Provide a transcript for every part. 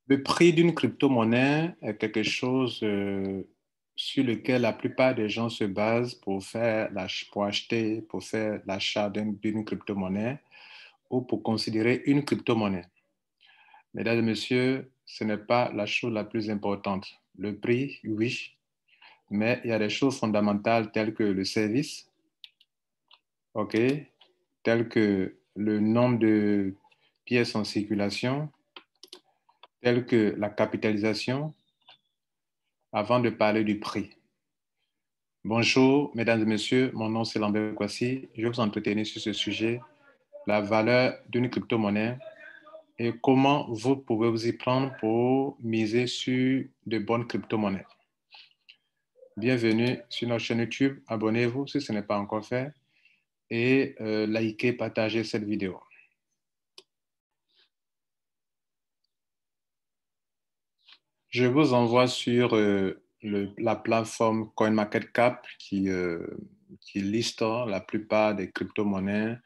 Le prix d'une crypto-monnaie est quelque chose sur lequel la plupart des gens se basent pour acheter, pour faire l'achat d'une crypto-monnaie ou pour considérer une crypto-monnaie. Mesdames et messieurs, ce n'est pas la chose la plus importante. Le prix, oui, mais il y a des choses fondamentales telles que le service, OK, telles que le nombre de pièces en circulation, telles que la capitalisation, avant de parler du prix. Bonjour, mesdames et messieurs, mon nom c'est Lambert Kwasi. Je vais vous entretenir sur ce sujet, la valeur d'une crypto-monnaie et comment vous pouvez vous y prendre pour miser sur de bonnes crypto-monnaies. Bienvenue sur notre chaîne YouTube. Abonnez-vous si ce n'est pas encore fait et likez, partagez cette vidéo. Je vous envoie sur la plateforme CoinMarketCap qui liste la plupart des crypto-monnaies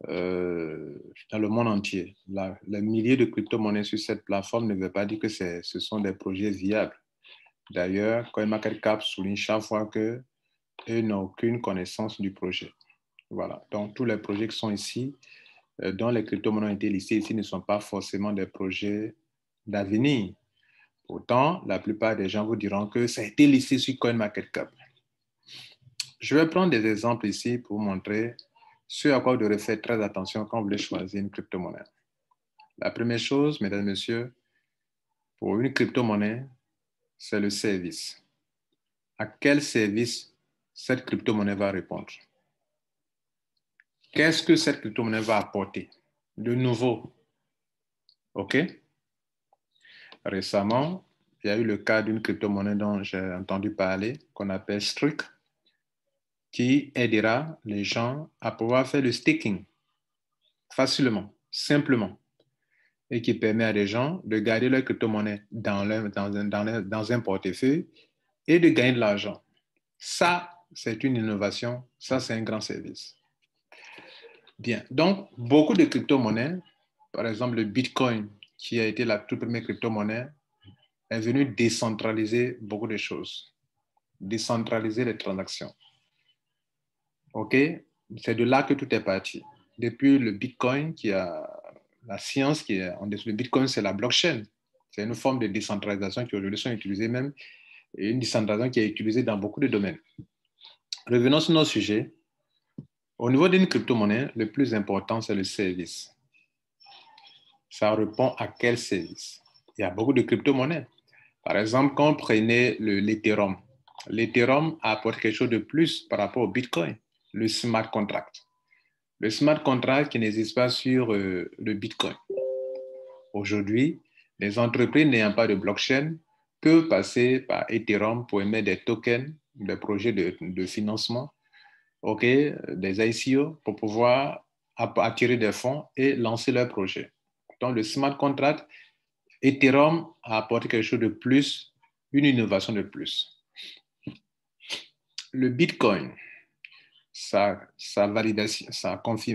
dans le monde entier. Les milliers de crypto-monnaies sur cette plateforme ne veut pas dire que ce sont des projets viables. D'ailleurs, CoinMarketCap souligne chaque fois qu'eux n'ont aucune connaissance du projet. Voilà. Donc, tous les projets qui sont ici, dont les crypto-monnaies ont été listées ici, ne sont pas forcément des projets d'avenir. Pourtant, la plupart des gens vous diront que ça a été listé sur CoinMarketCap. Je vais prendre des exemples ici pour vous montrer ce à quoi vous devrez faire très attention quand vous voulez choisir une crypto-monnaie. La première chose, mesdames et messieurs, pour une crypto-monnaie, c'est le service. À quel service cette crypto-monnaie va répondre? Qu'est-ce que cette crypto-monnaie va apporter de nouveau? OK? Récemment, il y a eu le cas d'une crypto-monnaie dont j'ai entendu parler, qu'on appelle Streak, qui aidera les gens à pouvoir faire le staking facilement, simplement, et qui permet à des gens de garder leur crypto-monnaie dans un portefeuille et de gagner de l'argent. Ça, c'est une innovation, ça, c'est un grand service. Bien, donc, beaucoup de crypto-monnaies, par exemple le Bitcoin, qui a été la toute première crypto-monnaie, est venu décentraliser beaucoup de choses, décentraliser les transactions. OK? C'est de là que tout est parti. Depuis le Bitcoin, qui a la science qui est en dessous. Le Bitcoin, c'est la blockchain. C'est une forme de décentralisation qui aujourd'hui sont utilisées même, et une décentralisation qui est utilisée dans beaucoup de domaines. Revenons sur notre sujet. Au niveau d'une crypto-monnaie, le plus important, c'est le service. Ça répond à quel service? Il y a beaucoup de crypto-monnaies. Par exemple, quand on prenait l'Ethereum, l'Ethereum apporte quelque chose de plus par rapport au Bitcoin, le smart contract. Le smart contract qui n'existe pas sur le Bitcoin. Aujourd'hui, les entreprises n'ayant pas de blockchain peuvent passer par Ethereum pour émettre des tokens, des projets de financement, des ICO pour pouvoir attirer des fonds et lancer leurs projets. Donc, le smart contract, Ethereum a apporté quelque chose de plus, une innovation de plus. Le Bitcoin, sa validation,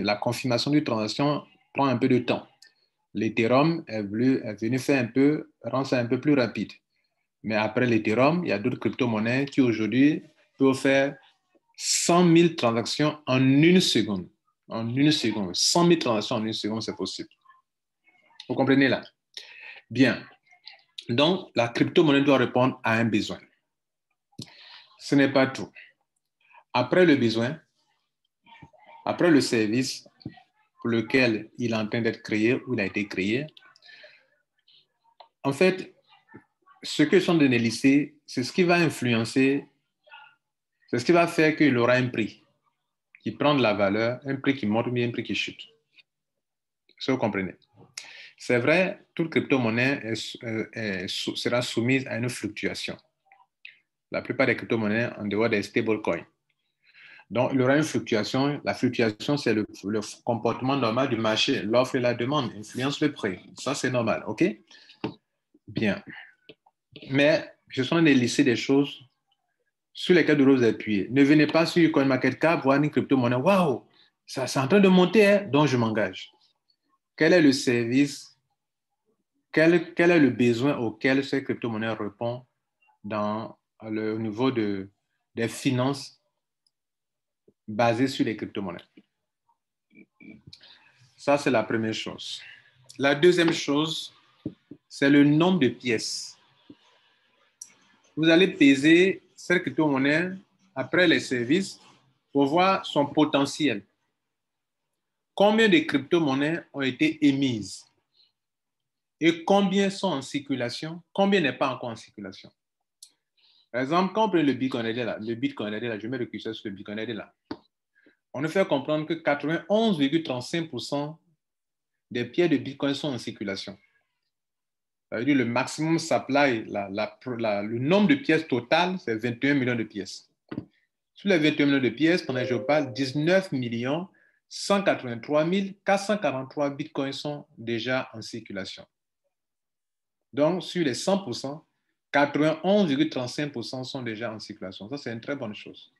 la confirmation d'une transaction prend un peu de temps. L'Ethereum est venu rendre ça un peu plus rapide. Mais après l'Ethereum, il y a d'autres crypto-monnaies qui aujourd'hui peuvent faire 100 000 transactions en une seconde. En une seconde. 100 000 transactions en une seconde, c'est possible. Vous comprenez là? Bien. Donc, la crypto-monnaie doit répondre à un besoin. Ce n'est pas tout. Après le besoin, après le service pour lequel il est en train d'être créé ou il a été créé, en fait, ce que sont données lycées, c'est ce qui va influencer, c'est ce qui va faire qu'il aura un prix qui prend de la valeur, un prix qui monte ou bien un prix qui chute. Si vous comprenez. C'est vrai, toute crypto-monnaie sera soumise à une fluctuation. La plupart des crypto-monnaies en dehors des stablecoins. Donc, il y aura une fluctuation. La fluctuation, c'est le comportement normal du marché. L'offre et la demande influencent le prix. Ça, c'est normal, OK? Bien. Mais je suis en train de lister des choses sur lesquelles vous devez vous appuyer. Ne venez pas sur CoinMarketCap voir une crypto-monnaie. Waouh, ça c'est en train de monter, hein, donc je m'engage. Quel est le service quel est le besoin auquel ces crypto-monnaies répondent au niveau des finances basées sur les crypto-monnaies. Ça, c'est la première chose. La deuxième chose, c'est le nombre de pièces. Vous allez peser cette crypto-monnaie après les services pour voir son potentiel. Combien de crypto-monnaies ont été émises et combien sont en circulation, combien n'est pas encore en circulation. Par exemple, quand on prend le Bitcoin, je mets le curseur sur le Bitcoin là. On nous fait comprendre que 91,35% des pièces de Bitcoin sont en circulation. Ça veut dire le maximum supply, le nombre de pièces total, c'est 21 millions de pièces. Sur les 21 millions de pièces, pendant que je parle, 19 millions 183 443 bitcoins sont déjà en circulation. Donc, sur les 100%, 91,35% sont déjà en circulation. Ça, c'est une très bonne chose.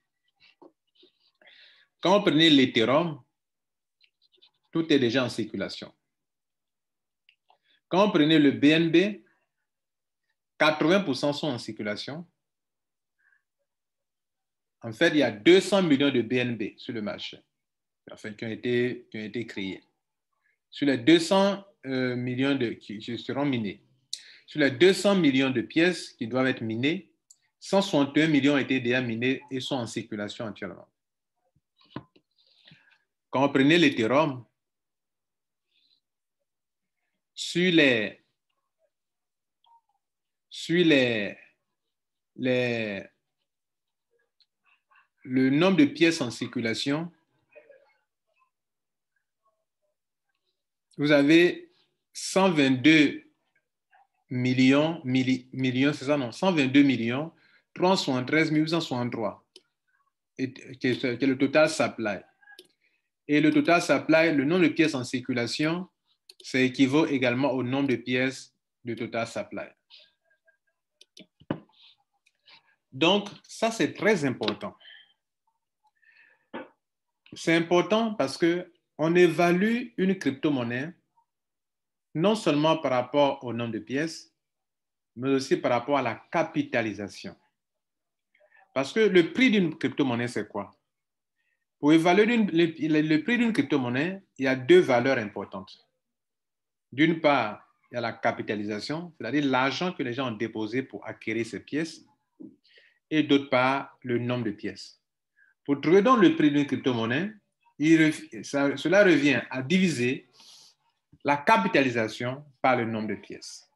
Quand vous prenez l'Ethereum, tout est déjà en circulation. Quand vous prenez le BNB, 80% sont en circulation. En fait, il y a 200 millions de BNB sur le marché, enfin, qui ont été créés. Sur les 200 millions qui seront minés, sur les 200 millions de pièces qui doivent être minées, 161 millions ont été déjà minés et sont en circulation actuellement. Quand vous prenez l'Ethereum, sur le nombre de pièces en circulation, vous avez 122 millions, c'est ça, non? 122 millions 373 863, qui est le total supply. Et le total supply, le nombre de pièces en circulation, ça équivaut également au nombre de pièces du total supply. Donc, ça, c'est très important. C'est important parce qu'on évalue une crypto-monnaie non seulement par rapport au nombre de pièces, mais aussi par rapport à la capitalisation. Parce que le prix d'une crypto-monnaie, c'est quoi? Pour évaluer le prix d'une crypto-monnaie, il y a deux valeurs importantes. D'une part, il y a la capitalisation, c'est-à-dire l'argent que les gens ont déposé pour acquérir ces pièces, et d'autre part, le nombre de pièces. Pour trouver donc le prix d'une crypto-monnaie, cela revient à diviser la capitalisation par le nombre de pièces.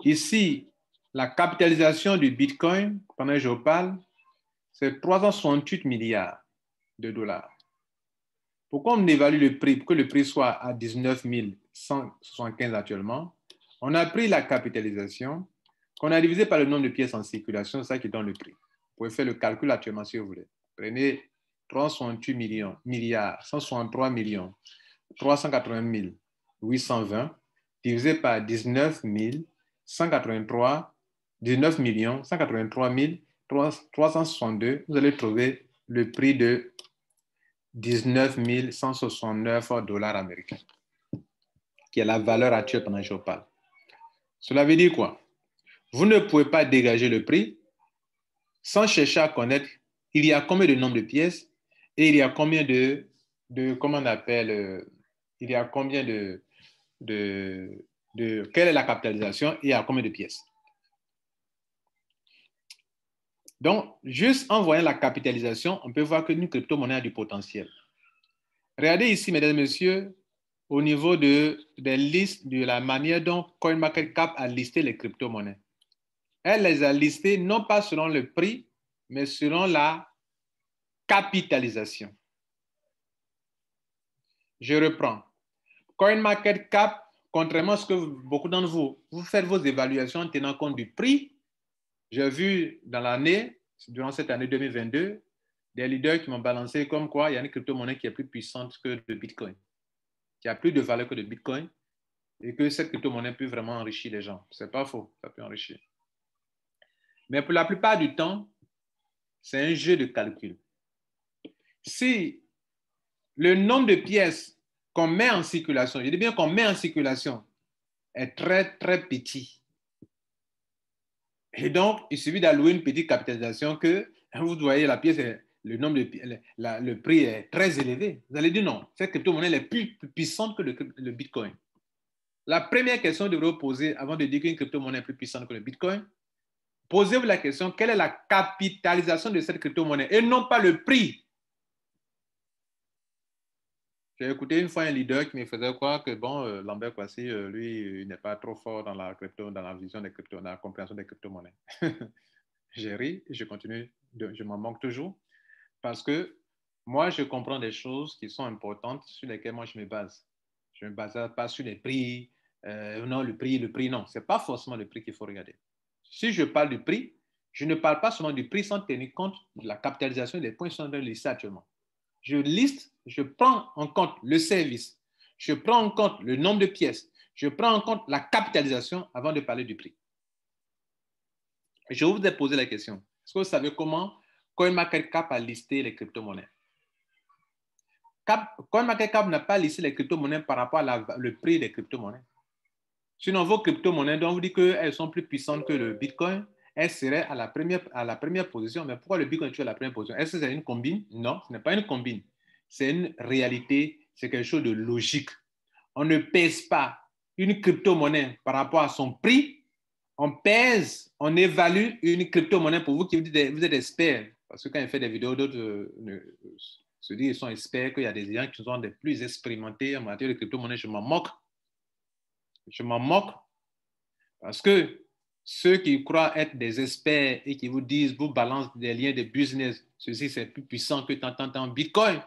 Ici, la capitalisation du Bitcoin, pendant que je vous parle, c'est 368 milliards de dollars. Pourquoi on évalue le prix, pour que le prix soit à 19 175 actuellement? On a pris la capitalisation, qu'on a divisé par le nombre de pièces en circulation, c'est ça qui donne le prix. Vous pouvez faire le calcul actuellement si vous voulez. Prenez 368 milliards, 163 millions, 380 820, divisé par 19 183, 19 millions 183 362, vous allez trouver le prix de 19 169 dollars américains, qui est la valeur actuelle pendant que je parle. Cela veut dire quoi? Vous ne pouvez pas dégager le prix sans chercher à connaître il y a combien de nombre de pièces et il y a combien comment on appelle, il y a combien quelle est la capitalisation et il y a combien de pièces. Donc, juste en voyant la capitalisation, on peut voir qu'une crypto-monnaie a du potentiel. Regardez ici, mesdames et messieurs, au niveau des listes, de la manière dont CoinMarketCap a listé les crypto-monnaies. Elle les a listées non pas selon le prix, mais selon la capitalisation. Je reprends. CoinMarketCap, contrairement à ce que beaucoup d'entre vous faites vos évaluations en tenant compte du prix. J'ai vu durant cette année 2022, des leaders qui m'ont balancé comme quoi il y a une crypto-monnaie qui est plus puissante que le Bitcoin, qui a plus de valeur que le Bitcoin, et que cette crypto-monnaie peut vraiment enrichir les gens. Ce n'est pas faux, ça peut enrichir. Mais pour la plupart du temps, c'est un jeu de calcul. Si le nombre de pièces qu'on met en circulation, je dis bien qu'on met en circulation, est très, très petit. Et donc, il suffit d'allouer une petite capitalisation que vous voyez la pièce, le nombre de, le prix est très élevé. Vous allez dire non, cette crypto-monnaie est plus puissante que le Bitcoin. La première question que vous devez vous poser avant de dire qu'une crypto-monnaie est plus puissante que le Bitcoin, posez-vous la question, quelle est la capitalisation de cette crypto-monnaie et non pas le prix. J'ai écouté une fois un leader qui me faisait croire que, bon, Lambert Kwasi, lui, il n'est pas trop fort dans la crypto, dans la vision des crypto, dans la compréhension des crypto-monnaies. J'ai ri et je continue, je m'en manque toujours parce que moi, je comprends des choses qui sont importantes sur lesquelles moi, je me base. Je ne me base pas sur les prix, non, le prix, non. Ce n'est pas forcément le prix qu'il faut regarder. Si je parle du prix, je ne parle pas seulement du prix sans tenir compte de la capitalisation des points sur lesquels listés actuellement. Je prends en compte le service, je prends en compte le nombre de pièces, je prends en compte la capitalisation avant de parler du prix. Je vous ai posé la question. Est-ce que vous savez comment CoinMarketCap a listé les crypto-monnaies? CoinMarketCap n'a pas listé les crypto-monnaies par rapport à le prix des crypto-monnaies. Sinon, vos crypto-monnaies, dont vous dites qu'elles sont plus puissantes que le Bitcoin, elles seraient à la première position. Mais pourquoi le Bitcoin est à la première position? Est-ce que c'est une combine? Non, ce n'est pas une combine. C'est une réalité, c'est quelque chose de logique. On ne pèse pas une crypto-monnaie par rapport à son prix. On pèse, on évalue une crypto-monnaie pour vous qui vous êtes experts. Parce que quand il fait des vidéos, d'autres se disent qu'ils sont experts, qu'il y a des gens qui sont des plus expérimentés en matière de crypto-monnaie. Je m'en moque. Je m'en moque parce que ceux qui croient être des experts et qui vous disent, vous balancent des liens de business, ceci c'est plus puissant que tant Bitcoin,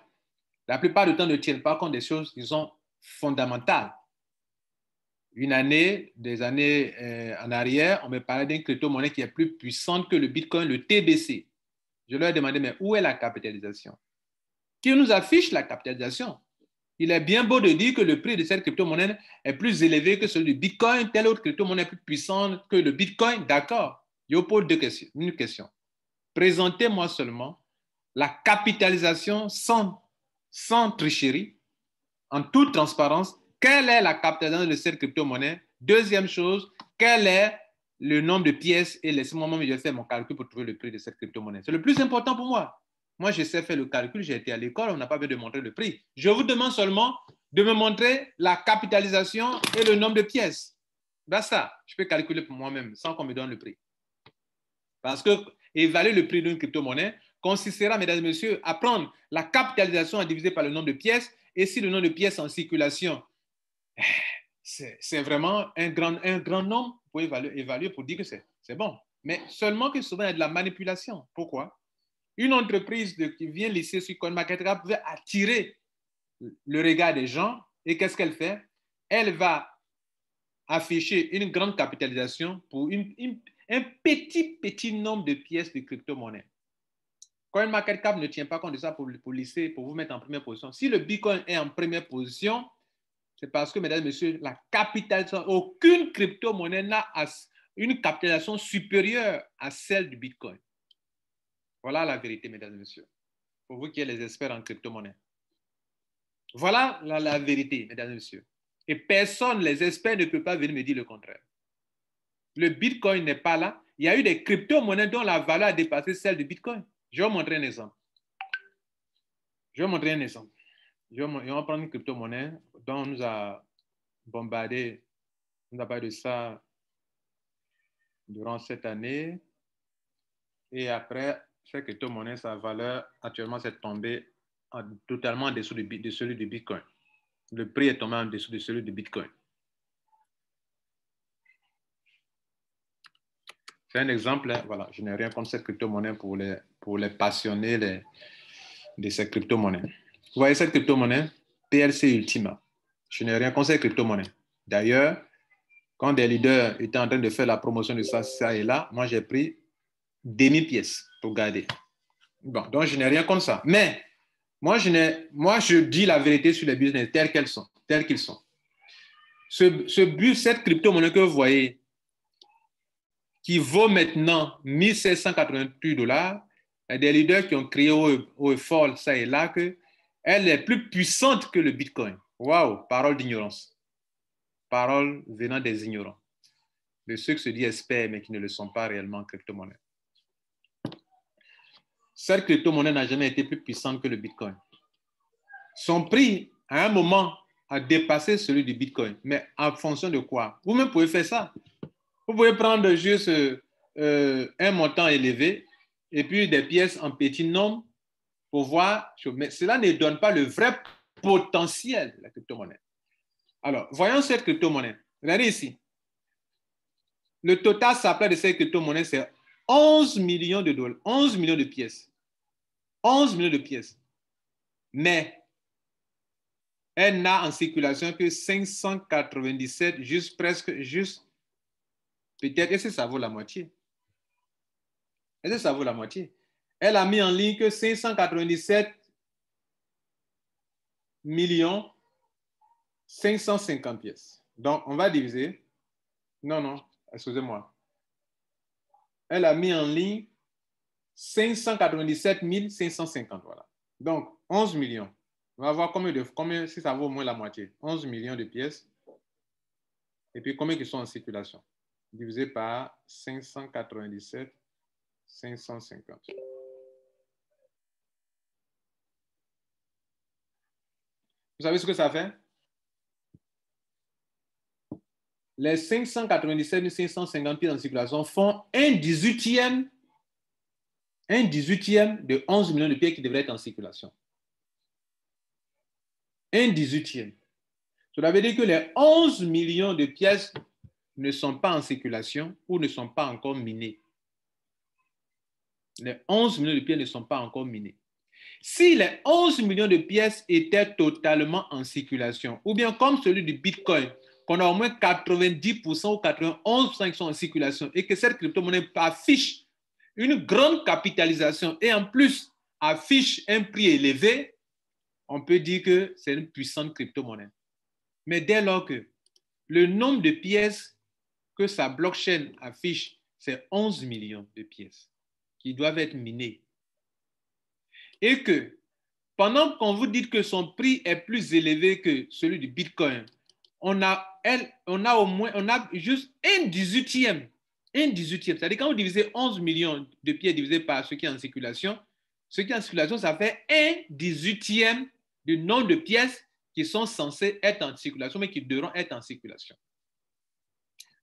la plupart du temps ne tiennent pas compte des choses qui sont fondamentales. Une année, des années en arrière, on me parlait d'une crypto-monnaie qui est plus puissante que le Bitcoin, le TBC. Je leur ai demandé, mais où est la capitalisation? Qui nous affiche la capitalisation? Il est bien beau de dire que le prix de cette crypto-monnaie est plus élevé que celui du Bitcoin, telle autre crypto-monnaie est plus puissante que le Bitcoin. D'accord. Je vous pose une question. Présentez-moi seulement la capitalisation sans tricherie, en toute transparence. Quelle est la capitalisation de cette crypto-monnaie? Deuxième chose, quel est le nombre de pièces? Et laissez-moi même, je vais faire mon calcul pour trouver le prix de cette crypto-monnaie. C'est le plus important pour moi. Moi, je sais faire le calcul, j'ai été à l'école, on n'a pas besoin de montrer le prix. Je vous demande seulement de me montrer la capitalisation et le nombre de pièces. Ben ça, je peux calculer pour moi-même sans qu'on me donne le prix. Parce que évaluer le prix d'une crypto-monnaie consistera, mesdames et messieurs, à prendre la capitalisation à diviser par le nombre de pièces. Et si le nombre de pièces en circulation, c'est vraiment un grand nombre pour évaluer pour dire que c'est bon. Mais seulement que souvent, il y a de la manipulation. Pourquoi? Une entreprise qui vient lisser sur CoinMarketCap veut attirer le regard des gens. Et qu'est-ce qu'elle fait? Elle va afficher une grande capitalisation pour un petit nombre de pièces de crypto-monnaie. CoinMarketCap ne tient pas compte de ça pour lisser, pour vous mettre en première position. Si le Bitcoin est en première position, c'est parce que, mesdames et messieurs, la capitalisation, aucune crypto-monnaie n'a une capitalisation supérieure à celle du Bitcoin. Voilà la vérité, mesdames et messieurs. Pour vous qui êtes les experts en crypto-monnaie. Voilà la vérité, mesdames et messieurs. Et personne, les experts, ne peut pas venir me dire le contraire. Le Bitcoin n'est pas là. Il y a eu des crypto-monnaies dont la valeur a dépassé celle du Bitcoin. Je vais vous montrer un exemple. Je vais prendre une crypto-monnaie dont on nous a bombardé, on a parlé de ça durant cette année. Et après, cette crypto-monnaie, sa valeur actuellement s'est tombée totalement en dessous de celui du Bitcoin. Le prix est tombé en dessous de celui du Bitcoin. C'est un exemple, voilà, je n'ai rien contre cette crypto-monnaie pour les passionnés de ces crypto-monnaies. Vous voyez cette crypto-monnaie, PLC Ultima. Je n'ai rien contre cette crypto-monnaie. D'ailleurs, quand des leaders étaient en train de faire la promotion de ça et là, moi j'ai pris demi-pièce pour garder. Bon, donc je n'ai rien contre ça. Mais moi, je dis la vérité sur les business tels qu'ils sont. Cette crypto-monnaie que vous voyez, qui vaut maintenant 1788 $, il y a des leaders qui ont crié au et fort, ça et là, qu'elle est plus puissante que le Bitcoin. Waouh, parole d'ignorance. Parole venant des ignorants, de ceux qui se disent experts, mais qui ne le sont pas réellement en crypto-monnaie. Cette crypto-monnaie n'a jamais été plus puissante que le Bitcoin. Son prix, à un moment, a dépassé celui du Bitcoin. Mais en fonction de quoi? Vous-même pouvez faire ça. Vous pouvez prendre juste un montant élevé et puis des pièces en petit nombre pour voir. Mais cela ne donne pas le vrai potentiel de la crypto-monnaie. Alors, voyons cette crypto-monnaie. Regardez ici. Le total supply de cette crypto-monnaie, c'est 11 millions de dollars, 11 millions de pièces. 11 millions de pièces. Mais elle n'a en circulation que 597, presque, peut-être, est-ce que ça vaut la moitié? Est-ce que ça vaut la moitié? Elle a mis en ligne que 597 millions 550 pièces. Donc, on va diviser. Non, excusez-moi. Elle a mis en ligne 597 550, voilà. Donc, 11 millions. On va voir combien, si ça vaut au moins la moitié. 11 millions de pièces. Et puis, combien qui sont en circulation? Divisé par 597, 550. Vous savez ce que ça fait? Les 597 550 pièces en circulation font un 18e de 11 millions de pièces qui devraient être en circulation. Un 18e. Cela veut dire que les 11 millions de pièces ne sont pas en circulation ou ne sont pas encore minées. Les 11 millions de pièces ne sont pas encore minées. Si les 11 millions de pièces étaient totalement en circulation, ou bien comme celui du Bitcoin, qu'on a au moins 90% ou 91% qui sont en circulation et que cette crypto-monnaie affiche une grande capitalisation et en plus affiche un prix élevé, on peut dire que c'est une puissante crypto-monnaie. Mais dès lors que le nombre de pièces que sa blockchain affiche, c'est 11 millions de pièces qui doivent être minées. Et que pendant qu'on vous dit que son prix est plus élevé que celui du Bitcoin, on a juste un 18e. Un 18e. C'est-à-dire quand vous divisez 11 millions de pièces divisé par ce qui est en circulation, ça fait un 18e du nombre de pièces qui sont censées être en circulation, mais qui devront être en circulation.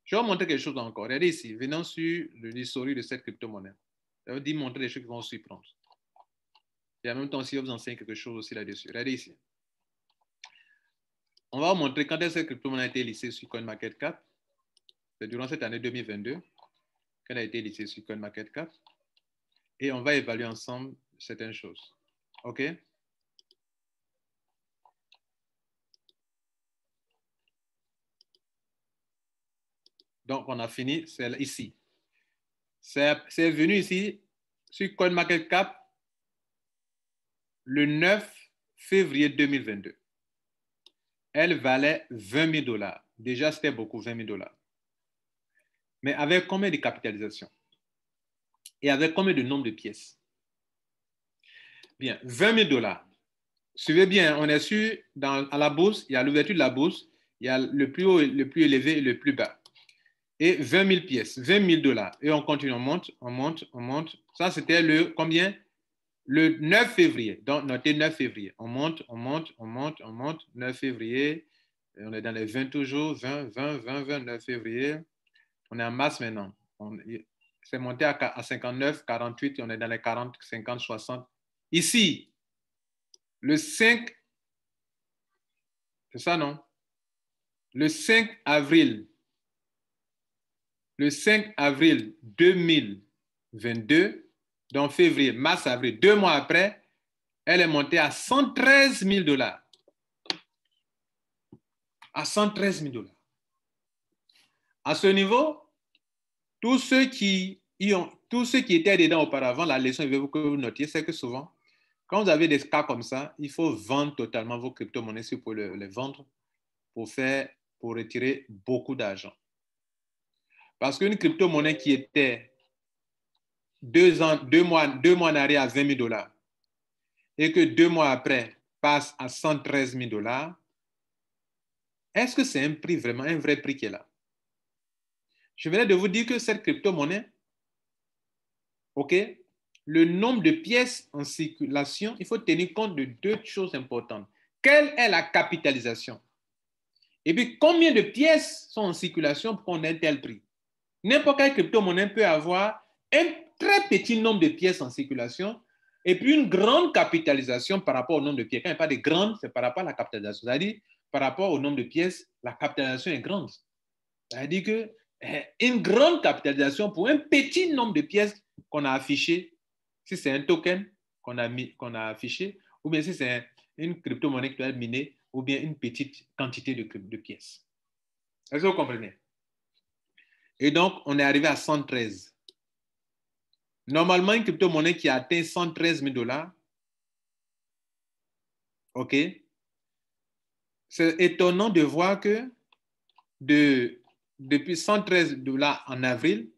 Je vais vous montrer quelque chose encore. Regardez ici, venons sur l'historique de cette crypto-monnaie. Je vais vous montrer des choses qui vont vous surprendre. Et en même temps, si je vous enseigne quelque chose aussi là-dessus. Regardez ici. On va vous montrer quand est-ce que cette crypto-monnaie a été listée sur CoinMarketCap. C'est durant cette année 2022 qu'elle a été listée sur CoinMarketCap. Et on va évaluer ensemble certaines choses. OK? Donc, on a fini, c'est ici. C'est venu ici sur CoinMarketCap le 9 février 2022. Elle valait 20 000 $. Déjà, c'était beaucoup, 20 000 $. Mais avec combien de capitalisation? Et avec combien de nombre de pièces? Bien, 20 000 $. Suivez bien, on est sûr, à la bourse, il y a l'ouverture de la bourse, il y a le plus haut, le plus élevé et le plus bas. Et 20 000 pièces, 20 000 $. Et on continue, on monte, on monte, on monte. Ça, c'était le combien? Le 9 février. Donc, notez 9 février. On monte, on monte, on monte, on monte. 9 février. Et on est dans les 20 toujours. 20, 20, 20, 20, 9 février. On est en mars maintenant. C'est monté à 59, 48. Et on est dans les 40, 50, 60. Ici, le 5, c'est ça, non? Le 5 avril 2022, donc février, mars, avril, 2 mois après, elle est montée à 113 000 $. À 113 000 $. À ce niveau, tous ceux qui étaient dedans auparavant, la leçon que vous notiez, c'est que souvent, quand vous avez des cas comme ça, il faut vendre totalement vos crypto-monnaies si vous pouvez les vendre pour retirer beaucoup d'argent. Parce qu'une crypto-monnaie qui était 2 mois en arrière à 20 000 $ et que 2 mois après passe à 113 000 $, est-ce que c'est un prix vraiment, un vrai prix qui est là? Je venais de vous dire que cette crypto-monnaie, OK, le nombre de pièces en circulation, il faut tenir compte de deux choses importantes. Quelle est la capitalisation? Et puis, combien de pièces sont en circulation pour qu'on ait tel prix? N'importe quelle crypto-monnaie peut avoir un très petit nombre de pièces en circulation et puis une grande capitalisation par rapport au nombre de pièces. Quand il n'y a pas de grande, c'est par rapport à la capitalisation. C'est-à-dire, par rapport au nombre de pièces, la capitalisation est grande. C'est-à-dire qu'une grande capitalisation pour un petit nombre de pièces qu'on a affiché, si c'est un token qu'on a affiché, ou bien si c'est une crypto-monnaie qui doit être minée, ou bien une petite quantité de pièces. Est-ce que vous comprenez? Et donc, on est arrivé à 113. Normalement, une crypto-monnaie qui a atteint 113 000 $, OK, c'est étonnant de voir que depuis 113 $ en avril,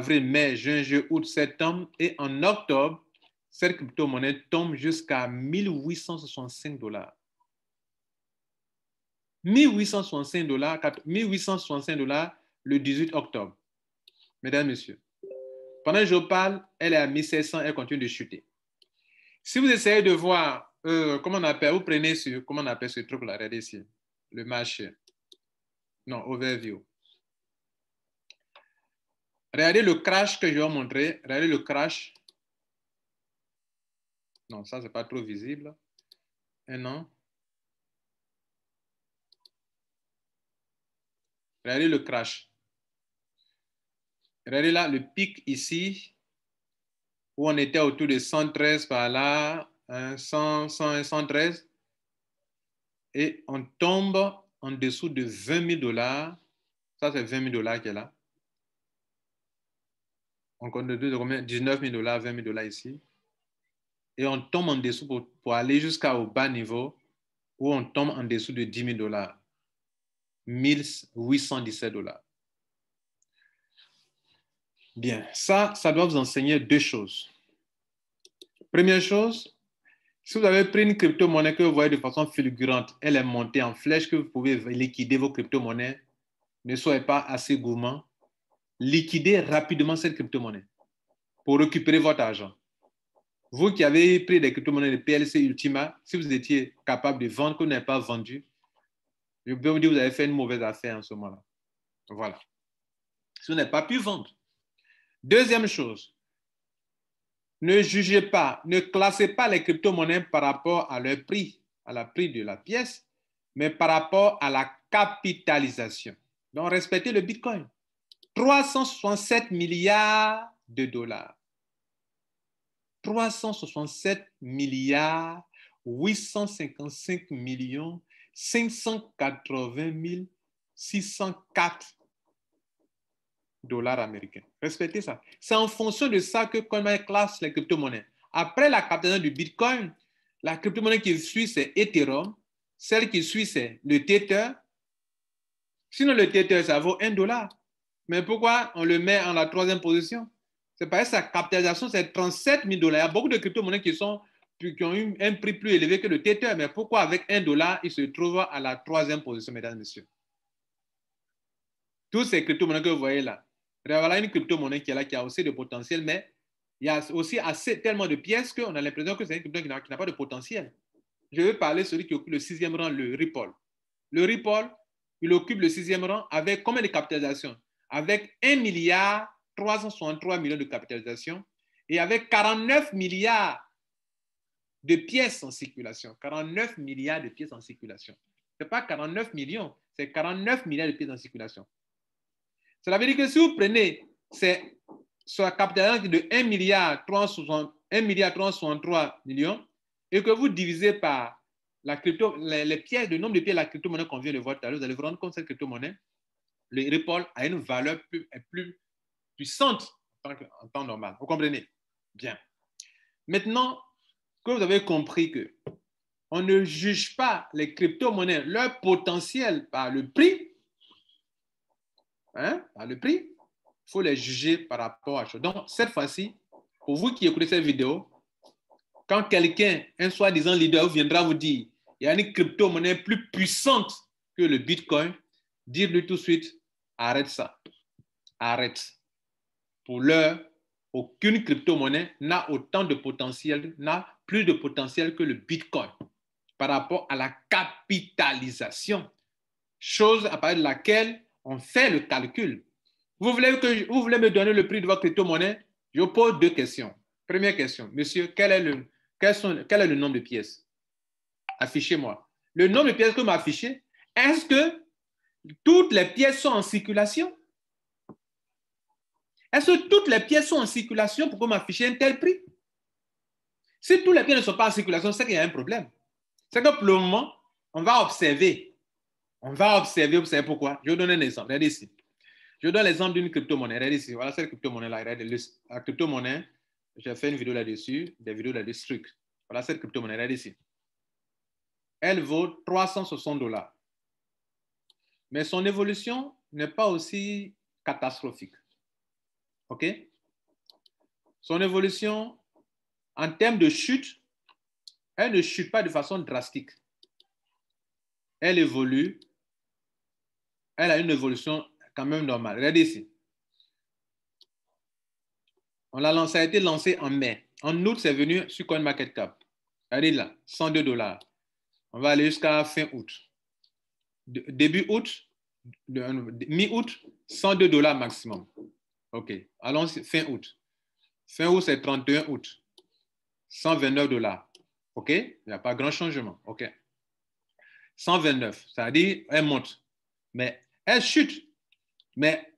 mai, juin, juillet, août, septembre, et en octobre, cette crypto-monnaie tombe jusqu'à 1865 $. 1865 $ le 18 octobre. Mesdames, Messieurs, pendant que je parle, elle est à 1700, elle continue de chuter. Si vous essayez de voir, comment on appelle, vous prenez comment on appelle ce truc-là, regardez ici, le marché. Non, overview. Regardez le crash que je vais vous montrer. Regardez le crash. Non, ça, c'est pas trop visible. Et non. Regardez le crash. Regardez là, le pic ici, où on était autour de 113 par là, 100, 113. Et on tombe en dessous de 20 000 $. Ça, c'est 20 000 $ qui est là. On compte de combien? 19 000 $, 20 000 $ ici. Et on tombe en dessous pour aller jusqu'au bas niveau, où on tombe en dessous de 10 000 $. 1817 $. Bien, ça doit vous enseigner deux choses. Première chose, si vous avez pris une crypto-monnaie que vous voyez de façon fulgurante, elle est montée en flèche, que vous pouvez liquider vos crypto-monnaies, ne soyez pas assez gourmand. Liquidez rapidement cette crypto-monnaie pour récupérer votre argent. Vous qui avez pris des crypto-monnaies de PLC Ultima, si vous étiez capable de vendre, que vous n'avez pas vendu, je peux vous dire que vous avez fait une mauvaise affaire en ce moment-là. Voilà. Si vous n'avez pas pu vendre. Deuxième chose, ne jugez pas, ne classez pas les crypto-monnaies par rapport à leur prix, à la prix de la pièce, mais par rapport à la capitalisation. Donc, respectez le Bitcoin. 367 milliards de dollars. 367 milliards 855 millions 580 604 $ américains. Respectez ça. C'est en fonction de ça que Coinbase classe les crypto-monnaies. Après la capitalisation du Bitcoin, la crypto-monnaie qui suit, c'est Ethereum. Celle qui suit, c'est le Tether. Sinon, le Tether, ça vaut $1. Mais pourquoi on le met en la troisième position? C'est parce que sa capitalisation, c'est 37 000 $. Il y a beaucoup de crypto-monnaies qui ont eu un prix plus élevé que le Tether. Mais pourquoi avec $1, il se trouve à la troisième position, mesdames et messieurs? Tous ces crypto-monnaies que vous voyez là, voilà une crypto-monnaie qui est là, qui a aussi de potentiel, mais il y a aussi tellement de pièces qu'on a l'impression que c'est une crypto qui n'a pas de potentiel. Je vais parler de celui qui occupe le 6e rang, le Ripple. Le Ripple, il occupe le 6e rang avec combien de capitalisation? Avec 1 milliard 363 millions de capitalisation et avec 49 milliards de pièces en circulation. 49 milliards de pièces en circulation. Ce n'est pas 49 millions, c'est 49 milliards de pièces en circulation. Cela veut dire que si vous prenez sur la capitalisation de 1 milliard 363 millions et que vous divisez par les pièces, le nombre de pièces de la crypto-monnaie qu'on vient de voir tout à l'heure, vous allez vous rendre compte que cette crypto-monnaie, le Ripple, a une valeur plus puissante en temps normal. Vous comprenez? Bien. Maintenant que vous avez compris que on ne juge pas les crypto-monnaies, leur potentiel par le prix, par le prix, il faut les juger par rapport à ça. Donc, cette fois-ci, pour vous qui écoutez cette vidéo, quand quelqu'un, un soi-disant leader, viendra vous dire il y a une crypto-monnaie plus puissante que le Bitcoin, dites-lui tout de suite, arrête ça. Arrête. Pour l'heure, aucune crypto-monnaie n'a autant de potentiel, n'a plus de potentiel que le Bitcoin par rapport à la capitalisation, chose à partir de laquelle on fait le calcul. Vous voulez me donner le prix de votre crypto-monnaie? Je vous pose deux questions. Première question, monsieur, quel est le nombre de pièces? Affichez-moi. Le nombre de pièces que vous m'affichez, est-ce que toutes les pièces sont en circulation? Est-ce que toutes les pièces sont en circulation pour que vous m'affichiez un tel prix? Si toutes les pièces ne sont pas en circulation, c'est qu'il y a un problème. C'est que pour le moment, on va observer. On va observer, vous savez pourquoi? Je vais vous donner un exemple. Regardez ici. Je donne l'exemple d'une crypto-monnaie. Regardez ici. Voilà cette crypto-monnaie-là. Regardez la crypto-monnaie. J'ai fait une vidéo là-dessus, des vidéos là-dessus. Struc. Voilà cette crypto-monnaie. Regardez ici. Elle vaut 360 $. Mais son évolution n'est pas aussi catastrophique. OK? Son évolution, en termes de chute, elle ne chute pas de façon drastique. Elle évolue. Elle a une évolution quand même normale. Regardez ici. Ça a été lancé en mai. En août, c'est venu sur CoinMarketCap. Regardez là, 102 $. On va aller jusqu'à fin août. Début août, mi-août, 102 $ maximum. OK. Allons fin août. Fin août, c'est 31 août. 129 $. OK? Il n'y a pas grand changement. OK. 129, ça veut dire elle monte. Mais elle chute. Mais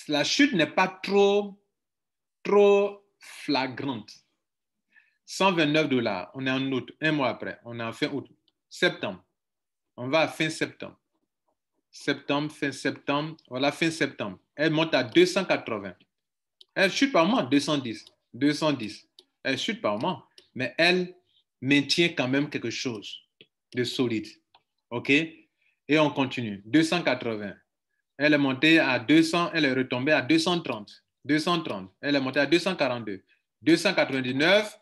la chute n'est pas trop flagrante. 129 $. On est en août, un mois après. On est en fin août. Septembre. On va à fin septembre. Septembre, fin septembre. Voilà, fin septembre. Elle monte à 280. Elle chute par mois, 210. 210. Elle chute par mois, mais elle maintient quand même quelque chose de solide. OK? Et on continue. 280. Elle est montée à 200, elle est retombée à 230. 230. Elle est montée à 242. 299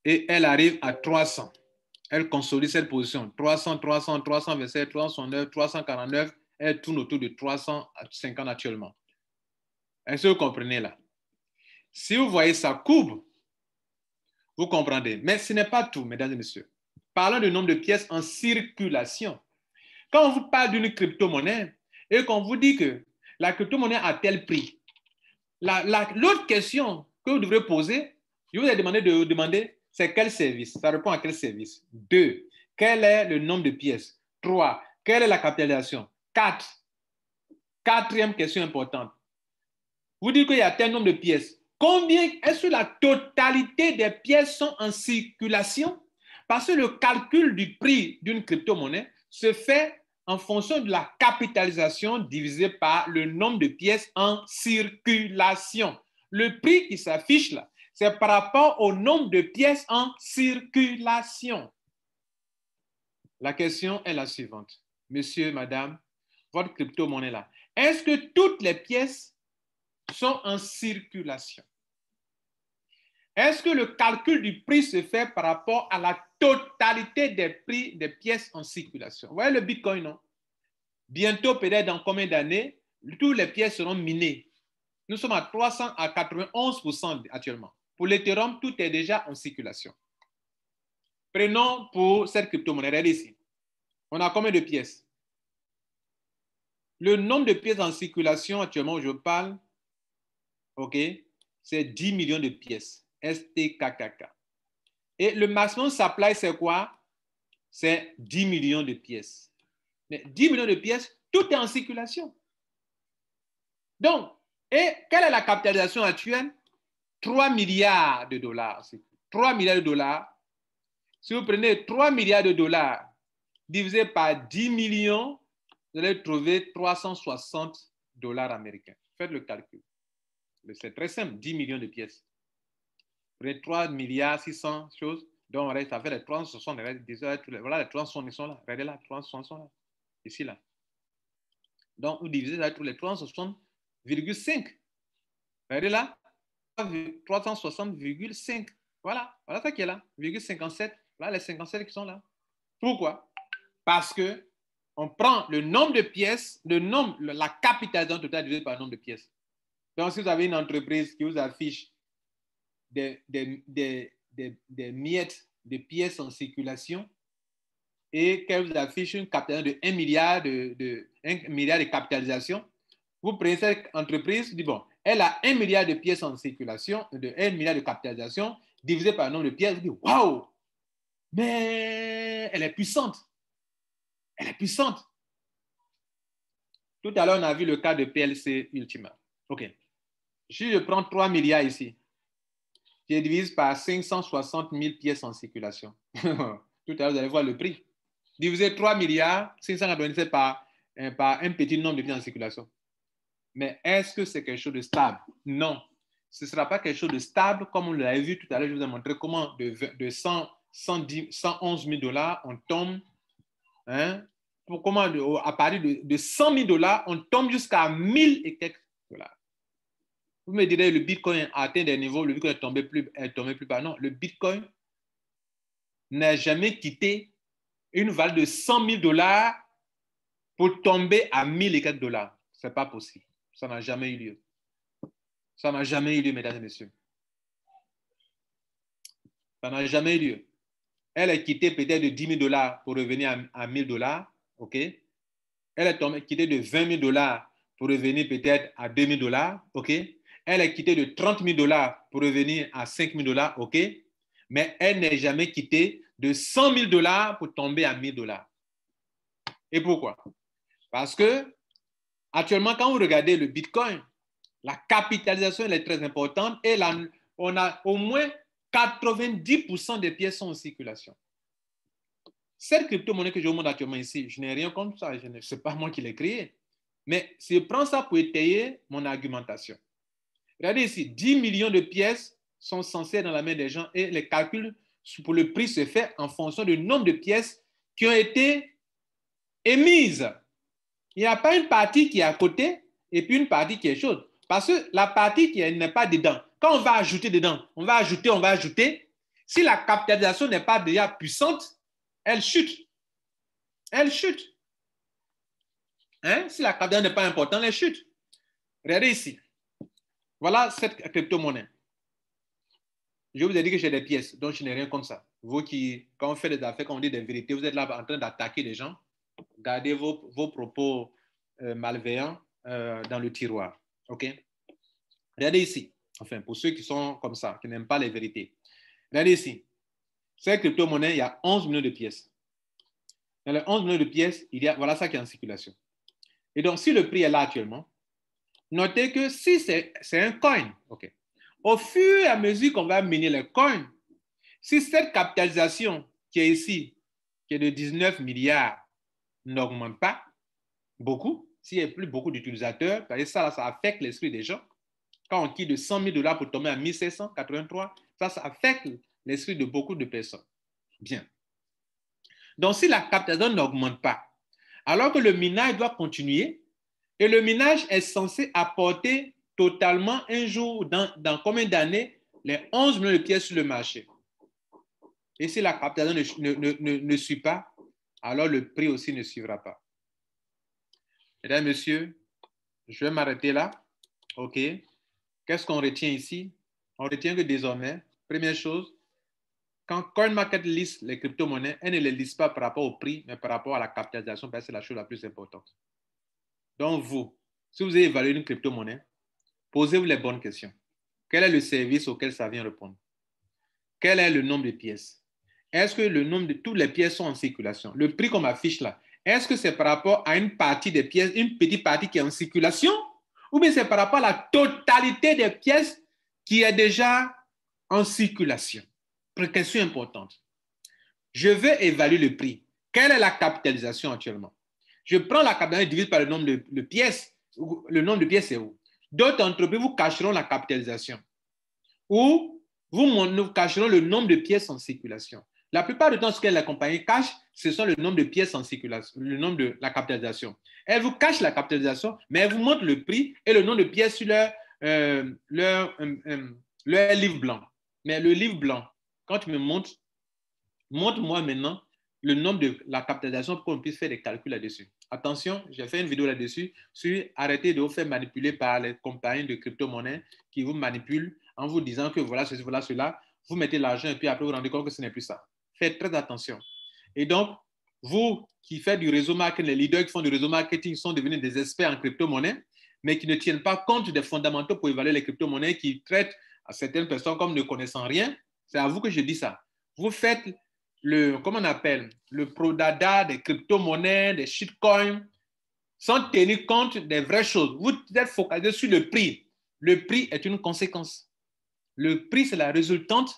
et elle arrive à 300. Elle consolide cette position. 300, 300, 327, 309, 349. Elle tourne autour de 350 actuellement. Est-ce que vous comprenez là? Si vous voyez sa courbe, vous comprendrez. Mais ce n'est pas tout, mesdames et messieurs. Parlons du nombre de pièces en circulation. Quand on vous parle d'une crypto-monnaie et qu'on vous dit que la crypto-monnaie a tel prix, l'autre question que vous devrez poser, je vous ai demandé de demander, c'est quel service? Ça répond à quel service? 2. Quel est le nombre de pièces? 3. Quelle est la capitalisation? 4. Quatrième question importante. Vous dites qu'il y a tel nombre de pièces. Combien est-ce que la totalité des pièces sont en circulation? Parce que le calcul du prix d'une crypto-monnaie se fait en fonction de la capitalisation divisée par le nombre de pièces en circulation. Le prix qui s'affiche là, c'est par rapport au nombre de pièces en circulation. La question est la suivante. Monsieur, madame, votre crypto-monnaie là, est-ce que toutes les pièces sont en circulation? Est-ce que le calcul du prix se fait par rapport à la totalité des prix des pièces en circulation? Vous voyez le Bitcoin, non? Bientôt, peut-être dans combien d'années, toutes les pièces seront minées. Nous sommes à 391% actuellement. Pour l'Ethereum, tout est déjà en circulation. Prenons pour cette crypto-monnaie, regardez ici. On a combien de pièces? Le nombre de pièces en circulation actuellement où je parle, ok, c'est 10 millions de pièces. STKKK. Et le maximum supply, c'est quoi? C'est 10 millions de pièces. Mais 10 millions de pièces, tout est en circulation. Donc, et quelle est la capitalisation actuelle? 3 milliards de dollars. 3 milliards de dollars. Si vous prenez 3 milliards de dollars divisé par 10 millions, vous allez trouver 360 $ américains. Faites le calcul. C'est très simple, 10 millions de pièces. Vous prenez 3 milliards 600 choses. Donc, ça fait les 360. Voilà, les 360 sont là. Regardez là, 360 sont là. Ici, là. Donc, vous divisez ça tous les 360,5. Regardez là, 360,5. Voilà, voilà ça qui est là, 0,57. Voilà les 57 qui sont là. Pourquoi? Parce que on prend le nombre de pièces, la capitalisation totale divisée par le nombre de pièces. Donc, si vous avez une entreprise qui vous affiche des miettes de pièces en circulation et qu'elle vous affiche une capitalisation de 1 milliard 1 milliard de capitalisation, vous prenez cette entreprise, vous dites, bon, elle a 1 milliard de pièces en circulation, de 1 milliard de capitalisation, divisé par le nombre de pièces, vous dites, waouh, mais elle est puissante. Elle est puissante. Tout à l'heure, on a vu le cas de PLC Ultima. OK. Si je prends 3 milliards ici, je divise par 560 000 pièces en circulation. Tout à l'heure, vous allez voir le prix. Diviser 3 milliards 597 par un petit nombre de pièces en circulation. Mais est-ce que c'est quelque chose de stable? Non. Ce ne sera pas quelque chose de stable, comme on l'avait vu tout à l'heure. Je vous ai montré comment de 111 000 $, on tombe, à partir de 100 000 $, on tombe jusqu'à 1000 et quelques dollars. Vous me direz, le Bitcoin a atteint des niveaux, le Bitcoin est tombé plus bas. Non, le Bitcoin n'a jamais quitté une valeur de 100 000 $ pour tomber à 1000 et quelques dollars. Ce n'est pas possible. Ça n'a jamais eu lieu. Ça n'a jamais eu lieu, mesdames et messieurs. Ça n'a jamais eu lieu. Elle est quittée peut-être de 10 000 $ pour revenir à 1000 $. OK? Elle est quittée de 20 000 $ pour revenir peut-être à 2 000 $. OK? Elle est quittée de 30 000 $ pour revenir à 5 000 $. OK? Mais elle n'est jamais quittée de 100 000 $ pour tomber à 1000 $. Et pourquoi? Parce que actuellement, quand vous regardez le Bitcoin, la capitalisation elle est très importante et on a au moins 90% des pièces sont en circulation. Cette crypto-monnaie que je vous montre actuellement ici, je n'ai rien contre ça, ce n'est pas moi qui l'ai créée. Mais je prends ça pour étayer mon argumentation. Regardez ici, 10 millions de pièces sont censées être dans la main des gens et les calculs pour le prix se fait en fonction du nombre de pièces qui ont été émises. Il n'y a pas une partie qui est à côté et puis une partie qui est chaude. Parce que la partie qui n'est pas dedans, quand on va ajouter dedans, on va ajouter. Si la capitalisation n'est pas déjà puissante, elle chute. Elle chute. Si la capitalisation n'est pas importante, elle chute. Regardez ici. Voilà cette crypto-monnaie. Je vous ai dit que j'ai des pièces, donc je n'ai rien contre ça. Vous qui, quand on fait des affaires, quand on dit des vérités, vous êtes là en train d'attaquer des gens. Gardez vos propos malveillants dans le tiroir. OK? Regardez ici. Enfin, pour ceux qui sont comme ça, qui n'aiment pas les vérités. Regardez ici. Cette crypto-monnaie, il y a 11 millions de pièces. Dans les 11 millions de pièces, voilà ça qui est en circulation. Et donc, si le prix est là actuellement, notez que si c'est un coin, OK, au fur et à mesure qu'on va miner le coin, si cette capitalisation qui est ici, qui est de 19 milliards, n'augmente pas beaucoup, s'il n'y a plus beaucoup d'utilisateurs, ça affecte l'esprit des gens. Quand on quitte de 100 000 $ pour tomber à 1783, ça affecte l'esprit de beaucoup de personnes. Bien. Donc, si la capitalisation n'augmente pas, alors que le minage doit continuer, et le minage est censé apporter totalement un jour, dans combien d'années, les 11 millions de pièces sur le marché. Et si la capitalisation ne suit pas, alors le prix aussi ne suivra pas. Mesdames, Messieurs, je vais m'arrêter là. OK. Qu'est-ce qu'on retient ici? On retient que désormais, première chose, quand CoinMarket liste les crypto-monnaies, elle ne les liste pas par rapport au prix, mais par rapport à la capitalisation, parce que c'est la chose la plus importante. Donc, vous, si vous avez évalué une crypto-monnaie, posez-vous les bonnes questions. Quel est le service auquel ça vient répondre? Quel est le nombre de pièces? Est-ce que le nombre de toutes les pièces sont en circulation? Le prix qu'on m'affiche là, est-ce que c'est par rapport à une partie des pièces, une petite partie qui est en circulation? Ou bien c'est par rapport à la totalité des pièces qui est déjà en circulation? Question importante. Je veux évaluer le prix. Quelle est la capitalisation actuellement? Je prends la capitalisation divisée par le nombre de pièces. Le nombre de pièces, c'est où? D'autres entreprises vous cacheront la capitalisation. Ou vous cacheront le nombre de pièces en circulation. La plupart du temps, ce que la compagnie cache, ce sont le nombre de pièces en circulation, le nombre de la capitalisation. Elle vous cache la capitalisation, mais elle vous montre le prix et le nombre de pièces sur leur livre blanc. Mais le livre blanc, quand tu me montres montre-moi maintenant le nombre de la capitalisation pour qu'on puisse faire des calculs là-dessus. Attention, j'ai fait une vidéo là-dessus sur arrêter de vous faire manipuler par les compagnies de crypto-monnaies qui vous manipulent en vous disant que voilà ceci, voilà cela. Vous mettez l'argent et puis après vous vous rendez compte que ce n'est plus ça. Faites très attention. Et donc, vous qui faites du réseau marketing, les leaders qui font du réseau marketing sont devenus des experts en crypto-monnaie, mais qui ne tiennent pas compte des fondamentaux pour évaluer les crypto-monnaies, qui traitent à certaines personnes comme ne connaissant rien. C'est à vous que je dis ça. Vous faites le, comment on appelle, le pro-dada des crypto-monnaies, des shitcoins, sans tenir compte des vraies choses. Vous êtes focalisé sur le prix. Le prix est une conséquence. Le prix, c'est la résultante,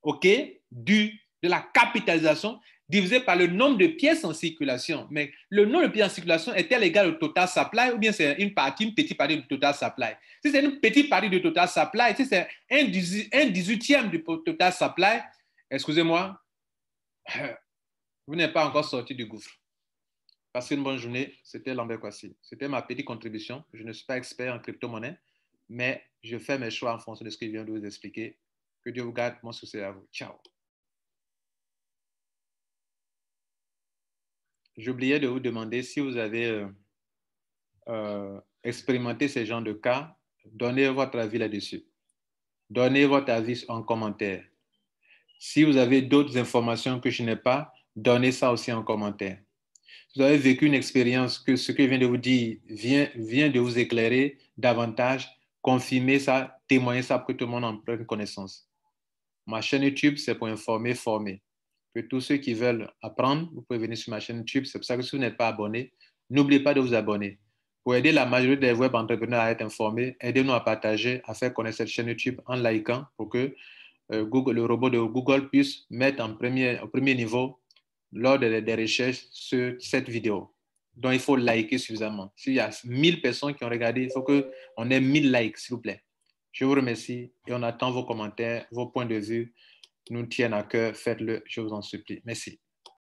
OK, de la capitalisation divisé par le nombre de pièces en circulation. Mais le nombre de pièces en circulation est-elle égal au total supply ou bien c'est une petite partie du total supply? Si c'est une petite partie du total supply, si c'est un 18e du total supply, excusez-moi, vous n'êtes pas encore sorti du gouffre. Passez une bonne journée. C'était Lambert Kwasi. C'était ma petite contribution. Je ne suis pas expert en crypto-monnaie, mais je fais mes choix en fonction de ce que je viens de vous expliquer. Que Dieu vous garde. Mon souci à vous. Ciao. J'oubliais de vous demander si vous avez expérimenté ces genres de cas. Donnez votre avis là-dessus. Donnez votre avis en commentaire. Si vous avez d'autres informations que je n'ai pas, donnez ça aussi en commentaire. Si vous avez vécu une expérience que ce que je viens de vous dire vient de vous éclairer davantage, confirmez ça, témoignez ça pour que tout le monde en prenne connaissance. Ma chaîne YouTube, c'est pour informer, former. Pour tous ceux qui veulent apprendre, vous pouvez venir sur ma chaîne YouTube. C'est pour ça que si vous n'êtes pas abonné, n'oubliez pas de vous abonner. Pour aider la majorité des web entrepreneurs à être informés, aidez-nous à partager, à faire connaître cette chaîne YouTube en likant pour que Google, le robot de Google puisse mettre au premier niveau lors des recherches sur cette vidéo. Donc, il faut liker suffisamment. S'il y a 1000 personnes qui ont regardé, il faut qu'on ait 1000 likes, s'il vous plaît. Je vous remercie et on attend vos commentaires, vos points de vue nous tiennent à cœur. Faites-le, je vous en supplie. Merci.